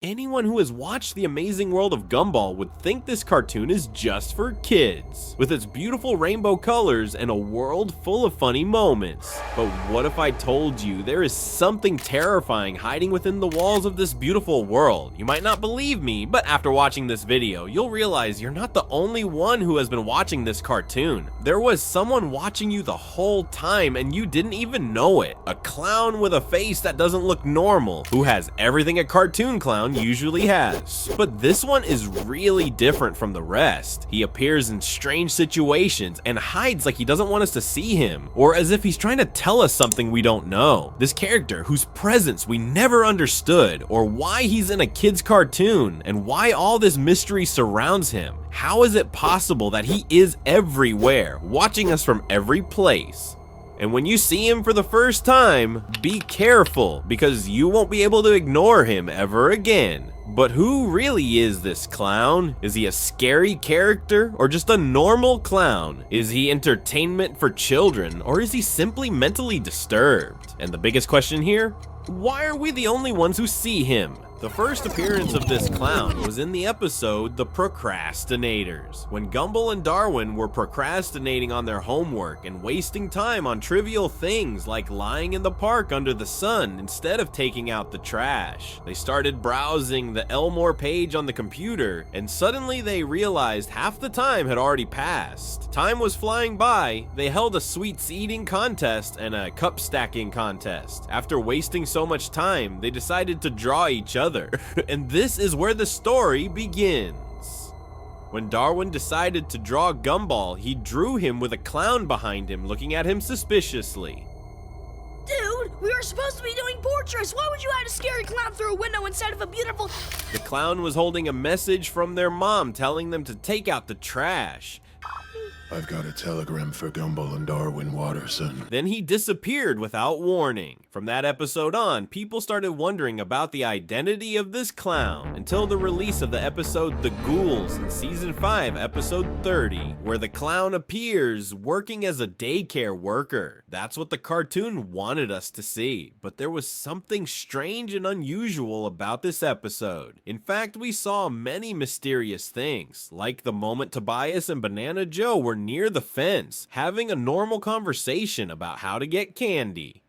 Anyone who has watched The Amazing World of Gumball would think this cartoon is just for kids, with its beautiful rainbow colors and a world full of funny moments. But what if I told you there is something terrifying hiding within the walls of this beautiful world? You might not believe me, but after watching this video, you'll realize you're not the only one who has been watching this cartoon. There was someone watching you the whole time and you didn't even know it. A clown with a face that doesn't look normal, who has everything a cartoon clown usually has. But this one is really different from the rest. He appears in strange situations and hides like he doesn't want us to see him, or as if he's trying to tell us something we don't know. This character whose presence we never understood, or why he's in a kid's cartoon, and why all this mystery surrounds him. How is it possible that he is everywhere, watching us from every place? And when you see him for the first time, be careful, because you won't be able to ignore him ever again. But who really is this clown? Is he a scary character, or just a normal clown? Is he entertainment for children, or is he simply mentally disturbed? And the biggest question here? Why are we the only ones who see him? The first appearance of this clown was in the episode The Procrastinators, when Gumball and Darwin were procrastinating on their homework and wasting time on trivial things like lying in the park under the sun instead of taking out the trash. They started browsing the Elmore page on the computer, and suddenly they realized half the time had already passed. Time was flying by. They held a sweets eating contest and a cup stacking contest. After wasting so much time, they decided to draw each other. And this is where the story begins. When Darwin decided to draw Gumball, he drew him with a clown behind him looking at him suspiciously. Dude, we were supposed to be doing portraits. Why would you add a scary clown through a window instead of a beautiful... The clown was holding a message from their mom telling them to take out the trash. I've got a telegram for Gumball and Darwin Watterson. Then he disappeared without warning. From that episode on, people started wondering about the identity of this clown until the release of the episode The Ghouls in Season 5, Episode 30, where the clown appears working as a daycare worker. That's what the cartoon wanted us to see, but there was something strange and unusual about this episode. In fact, we saw many mysterious things, like the moment Tobias and Banana Joe were near the fence, having a normal conversation about how to get candy.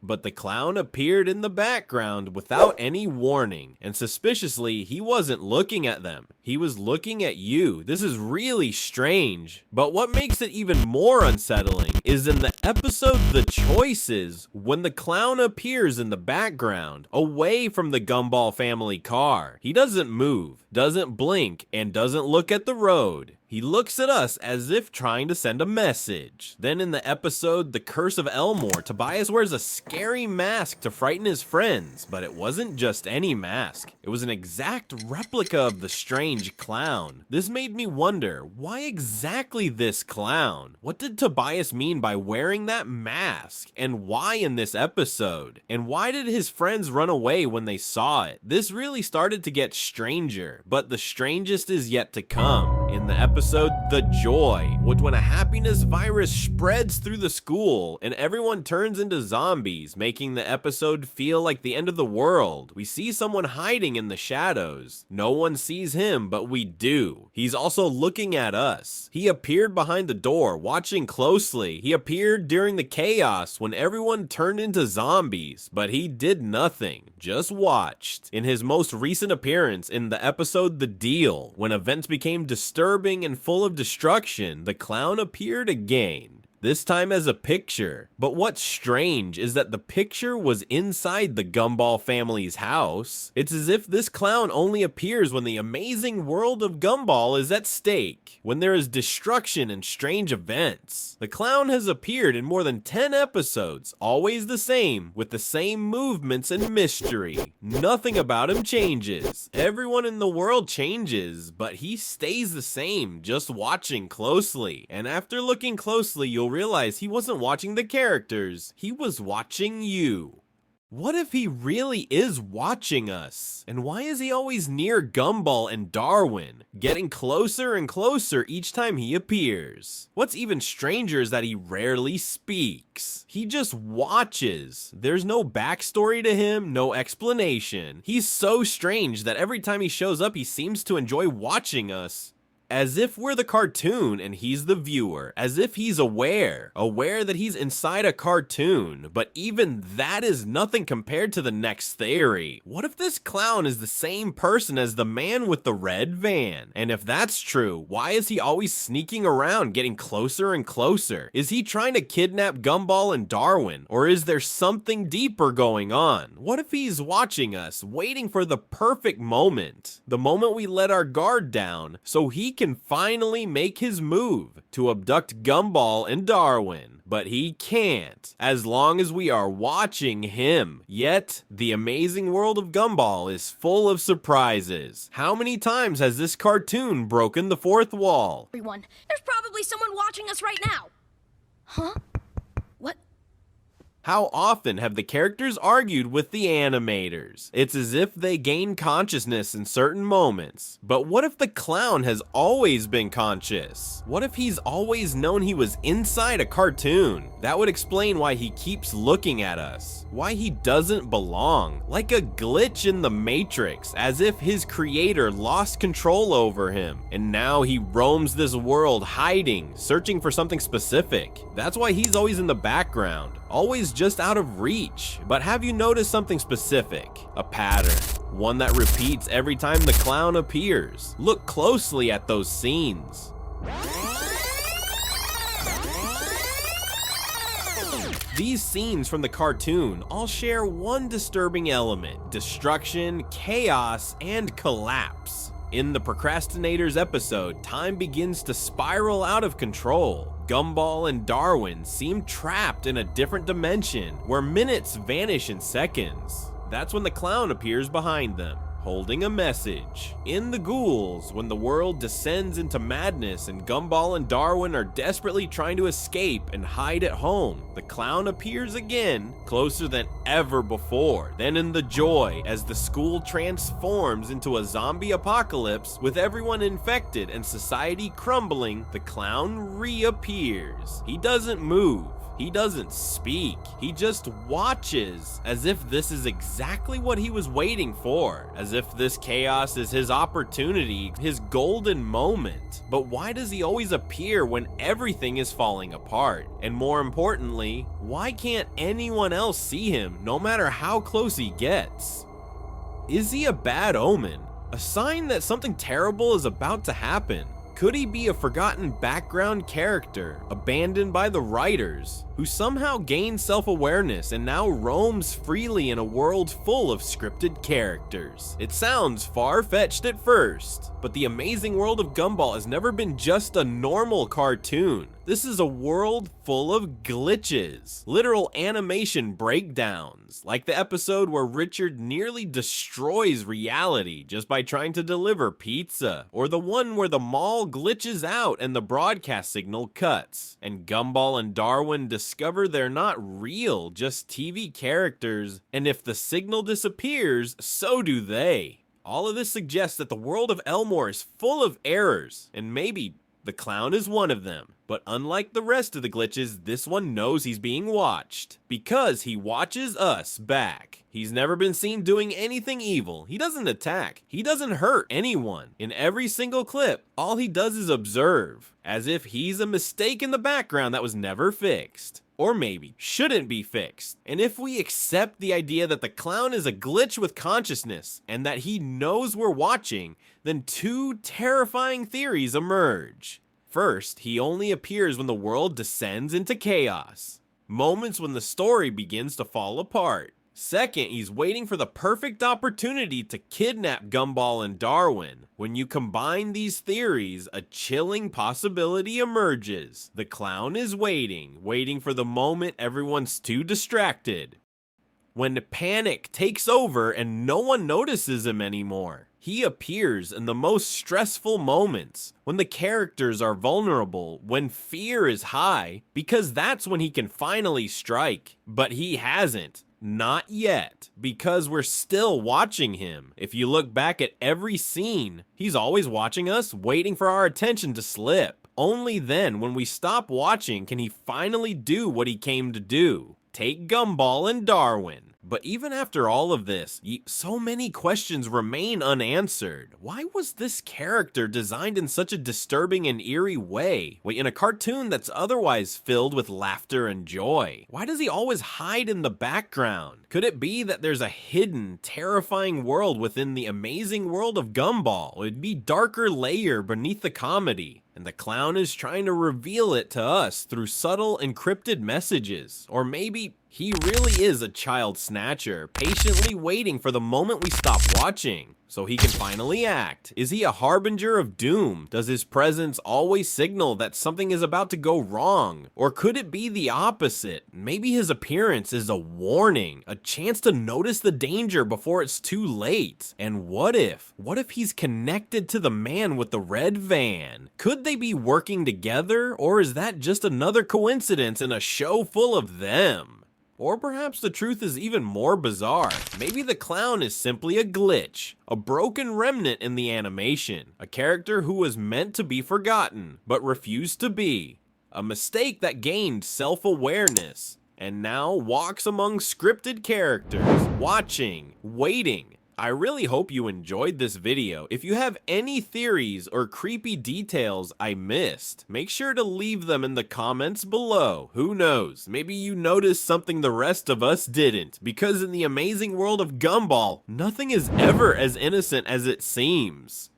But the clown appeared in the background without any warning, and suspiciously, he wasn't looking at them. He was looking at you. This is really strange. But what makes it even more unsettling is in the episode The Choices, when the clown appears in the background, away from the Gumball family car. He doesn't move, doesn't blink, and doesn't look at the road. He looks at us as if trying to send a message. Then in the episode The Curse of Elmore, Tobias wears a scary mask to frighten his friends, but it wasn't just any mask. It was an exact replica of the strange clown. This made me wonder, why exactly this clown? What did Tobias mean by wearing that mask? And why in this episode? And why did his friends run away when they saw it? This really started to get stranger, but the strangest is yet to come. In the episode The Joy, which when a happiness virus spreads through the school and everyone turns into zombies, making the episode feel like the end of the world. We see someone hiding in the shadows. No one sees him, but we do. He's also looking at us. He appeared behind the door, watching closely. He appeared during the chaos when everyone turned into zombies, but he did nothing, just watched. In his most recent appearance in the episode The Deal, when events became disturbing and full of destruction, the clown appeared again. This time as a picture. But what's strange is that the picture was inside the Gumball family's house. It's as if this clown only appears when the amazing world of Gumball is at stake, when there is destruction and strange events. The clown has appeared in more than 10 episodes, always the same, with the same movements and mystery. Nothing about him changes. Everyone in the world changes, but he stays the same, just watching closely. And after looking closely, you'll realize he wasn't watching the characters, he was watching you. What if he really is watching us? And why is he always near Gumball and Darwin, getting closer and closer each time he appears? What's even stranger is that he rarely speaks. He just watches. There's no backstory to him, no explanation. He's so strange that every time he shows up, he seems to enjoy watching us. As if we're the cartoon and he's the viewer, as if he's aware that he's inside a cartoon, but even that is nothing compared to the next theory. What if this clown is the same person as the man with the red van? And if that's true, why is he always sneaking around, getting closer and closer? Is he trying to kidnap Gumball and Darwin, or is there something deeper going on? What if he's watching us, waiting for the perfect moment, the moment we let our guard down, so he can finally make his move to abduct Gumball and Darwin, but he can't as long as we are watching him. Yet, the Amazing World of Gumball is full of surprises. How many times has this cartoon broken the fourth wall? Everyone, there's probably someone watching us right now. Huh? What? How often have the characters argued with the animators? It's as if they gain consciousness in certain moments. But what if the clown has always been conscious? What if he's always known he was inside a cartoon? That would explain why he keeps looking at us. Why he doesn't belong. Like a glitch in the Matrix, as if his creator lost control over him. And now he roams this world hiding, searching for something specific. That's why he's always in the background. Always just out of reach. But have you noticed something specific? A pattern. One that repeats every time the clown appears. Look closely at those scenes. These scenes from the cartoon all share one disturbing element: destruction, chaos, and collapse. In the Procrastinators episode, time begins to spiral out of control. Gumball and Darwin seem trapped in a different dimension where minutes vanish in seconds. That's when the clown appears behind them, holding a message. In the Ghouls, when the world descends into madness and Gumball and Darwin are desperately trying to escape and hide at home, the clown appears again, closer than ever before. Then in The Joy, as the school transforms into a zombie apocalypse with everyone infected and society crumbling, the clown reappears. He doesn't move. He doesn't speak, he just watches, as if this is exactly what he was waiting for, as if this chaos is his opportunity, his golden moment. But why does he always appear when everything is falling apart? And more importantly, why can't anyone else see him, no matter how close he gets? Is he a bad omen? A sign that something terrible is about to happen? Could he be a forgotten background character, abandoned by the writers, who somehow gained self-awareness and now roams freely in a world full of scripted characters? It sounds far-fetched at first, but the Amazing World of Gumball has never been just a normal cartoon. This is a world full of glitches, literal animation breakdowns, like the episode where Richard nearly destroys reality just by trying to deliver pizza, or the one where the mall glitches out and the broadcast signal cuts, and Gumball and Darwin discover they're not real, just TV characters, and if the signal disappears, so do they. All of this suggests that the world of Elmore is full of errors, and maybe the clown is one of them. But unlike the rest of the glitches, this one knows he's being watched, because he watches us back. He's never been seen doing anything evil. He doesn't attack. He doesn't hurt anyone. In every single clip, all he does is observe, as if he's a mistake in the background that was never fixed. Or maybe shouldn't be fixed. And if we accept the idea that the clown is a glitch with consciousness and that he knows we're watching, then two terrifying theories emerge. First, he only appears when the world descends into chaos, moments when the story begins to fall apart. Second, he's waiting for the perfect opportunity to kidnap Gumball and Darwin. When you combine these theories, a chilling possibility emerges. The clown is waiting for the moment everyone's too distracted. When panic takes over and no one notices him anymore. He appears in the most stressful moments, when the characters are vulnerable, when fear is high, because that's when he can finally strike. But he hasn't. Not yet, because we're still watching him. If you look back at every scene, he's always watching us, waiting for our attention to slip. Only then, when we stop watching, can he finally do what he came to do. Take Gumball and Darwin. But even after all of this, so many questions remain unanswered. Why was this character designed in such a disturbing and eerie way? Wait, in a cartoon that's otherwise filled with laughter and joy. Why does he always hide in the background? Could it be that there's a hidden, terrifying world within the Amazing World of Gumball? It'd be darker layer beneath the comedy. And the clown is trying to reveal it to us through subtle encrypted messages. Or maybe he really is a child snatcher, patiently waiting for the moment we stop watching, so he can finally act. Is he a harbinger of doom? Does his presence always signal that something is about to go wrong? Or could it be the opposite? Maybe his appearance is a warning, a chance to notice the danger before it's too late. And what if he's connected to the man with the red van? Could they be working together, or is that just another coincidence in a show full of them? Or perhaps the truth is even more bizarre. Maybe the clown is simply a glitch, a broken remnant in the animation, a character who was meant to be forgotten, but refused to be, a mistake that gained self-awareness, and now walks among scripted characters, watching, waiting. I really hope you enjoyed this video. If you have any theories or creepy details I missed, make sure to leave them in the comments below. Who knows, maybe you noticed something the rest of us didn't, because in the Amazing World of Gumball, nothing is ever as innocent as it seems.